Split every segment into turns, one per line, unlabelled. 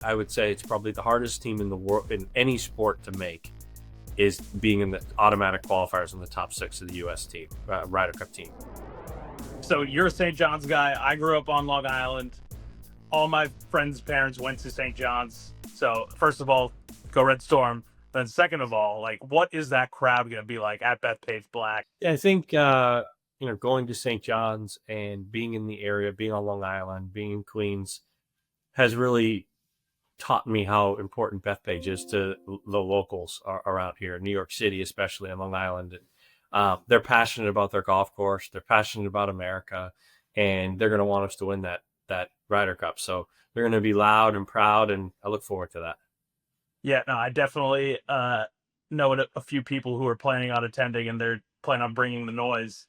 I would say it's probably the hardest team in the world in any sport to make is being in the automatic qualifiers in the top six of the U.S. team, Ryder Cup team.
So you're a St. John's guy. I grew up on Long Island. All my friends' parents went to St. John's. So first of all, go Red Storm. Then second of all, like, what is that crowd going to be like at Bethpage Black?
Yeah, I think going to St. John's and being in the area, being on Long Island, being in Queens, has really taught me how important Bethpage is to the locals around here, New York City, especially on Long Island. They're passionate about their golf course. They're passionate about America, and they're going to want us to win that Ryder Cup. So they're going to be loud and proud, and I look forward to that.
Yeah, no, I definitely know a few people who are planning on attending, and they're planning on bringing the noise.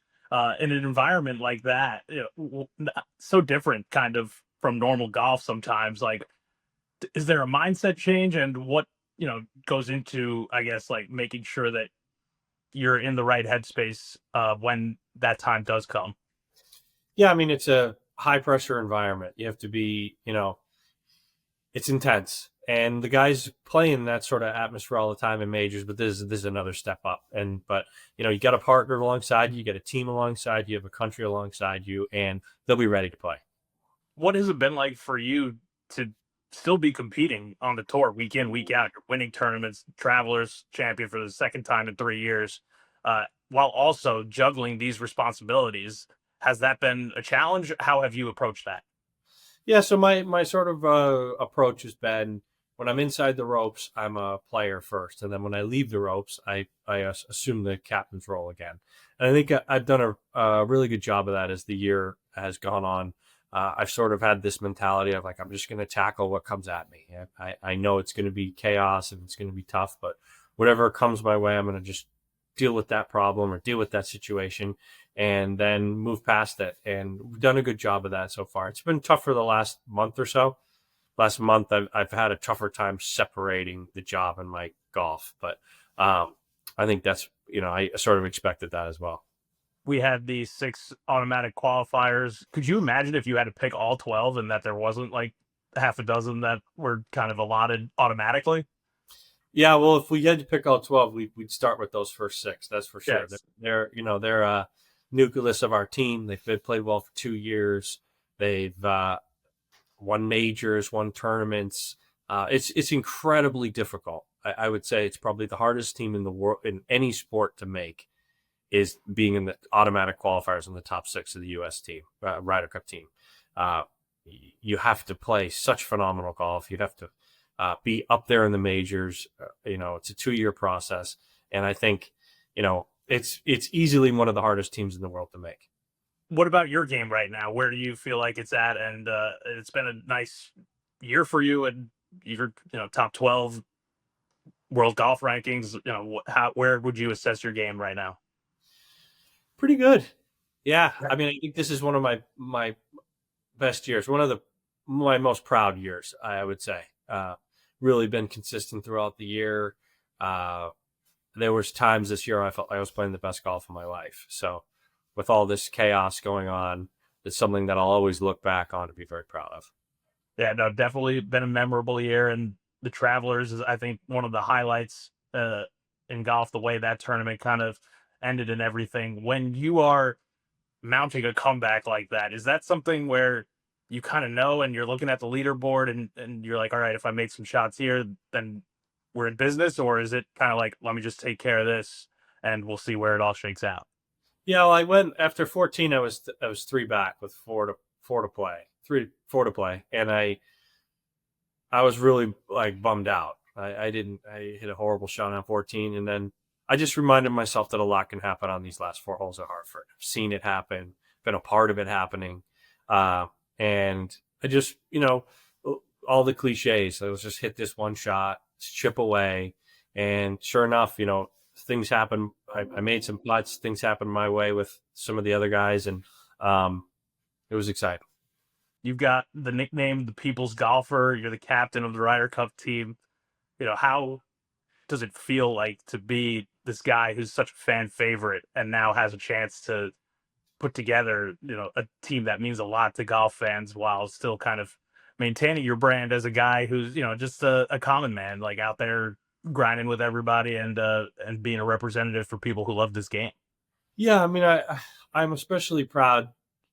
In an environment like that, so different kind of from normal golf sometimes. Like, is there a mindset change, and what goes into, I guess, like making sure that you're in the right headspace when that time does come?
Yeah, I mean, it's a high pressure environment. You have to be, it's intense. And the guys play in that sort of atmosphere all the time in majors, but this is another step up. But you got a partner alongside you, you got a team alongside you, have a country alongside you, and they'll be ready to play.
What has it been like for you to still be competing on the tour week in, week out? You're winning tournaments, Travelers champion for the second time in 3 years, while also juggling these responsibilities. Has that been a challenge? How have you approached that?
Yeah, so my sort of approach has been when I'm inside the ropes, I'm a player first, and then when I leave the ropes, I assume the captain's role again. And I think I've done a really good job of that as the year has gone on. I've sort of had this mentality of like I'm just going to tackle what comes at me. I know it's going to be chaos and it's going to be tough, but whatever comes my way, I'm going to just deal with that problem or deal with that situation and then move past it. And we've done a good job of that so far. It's been tough for the last month or so. Last month, I've had a tougher time separating the job and my golf, but I think that's, I sort of expected that as well.
We had these 6 automatic qualifiers. Could you imagine if you had to pick all 12 and that there wasn't like half a dozen that were kind of allotted automatically?
Yeah, well, if we had to pick all 12, we'd start with those first 6. That's for sure.
Yes.
They're a nucleus of our team. They've played well for 2 years. They've won majors, won tournaments. It's incredibly difficult. I would say it's probably the hardest team in the world in any sport to make is being in the automatic qualifiers in the top 6 of the U.S. team, Ryder Cup team. You have to play such phenomenal golf. You'd have to be up there in the majors. It's a 2-year process, and I think it's easily one of the hardest teams in the world to make.
What about your game right now? Where do you feel like it's at? And it's been a nice year for you, and you're top 12 world golf rankings. Where would you assess your game right now?
Pretty good. Yeah, I mean, I think this is one of my best years. One of my most proud years, I would say. Really been consistent throughout the year. There was times this year I felt like I was playing the best golf of my life. So with all this chaos going on, it's something that I'll always look back on to be very proud of.
Yeah, no, definitely been a memorable year, and the Travelers is, I think, one of the highlights in golf. The way that tournament kind of ended and everything. When you are mounting a comeback like that, is that something where you kind of know and you're looking at the leaderboard and you're like, all right, if I make some shots here, then we're in business? Or is it kind of like, let me just take care of this and we'll see where it all shakes out?
Yeah, well, I went after 14. I was 3 back with four to play, 4 to play, and I was really like bummed out. I hit a horrible shot on 14, and then I just reminded myself that a lot can happen on these last 4 holes at Hartford. I've seen it happen, been a part of it happening, and I just all the cliches. So let's just hit this one shot, chip away, and sure enough, things happen. I made some putts. Things happened my way with some of the other guys, and it was exciting.
You've got the nickname, the People's Golfer. You're the captain of the Ryder Cup team. How does it feel like to be this guy who's such a fan favorite and now has a chance to put together, a team that means a lot to golf fans while still kind of maintaining your brand as a guy who's, just a common man, like out there grinding with everybody and being a representative for people who love this game.
Yeah, I mean, I'm especially proud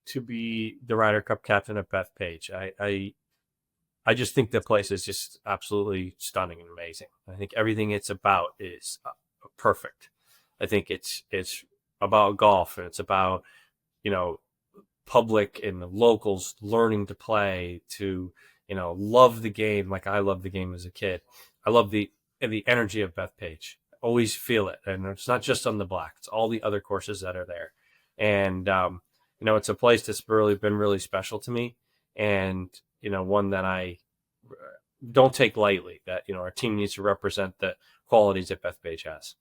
to be the Ryder Cup captain at Bethpage. I just think the place is just absolutely stunning and amazing. I think everything it's about is perfect. I think it's about golf, and it's about, public and the locals learning to play, to, love the game like I loved the game as a kid. I love the energy of Bethpage. Always feel it, and it's not just on the black; it's all the other courses that are there. And it's a place that's really been really special to me, and one that I don't take lightly. That our team needs to represent the qualities that Bethpage has.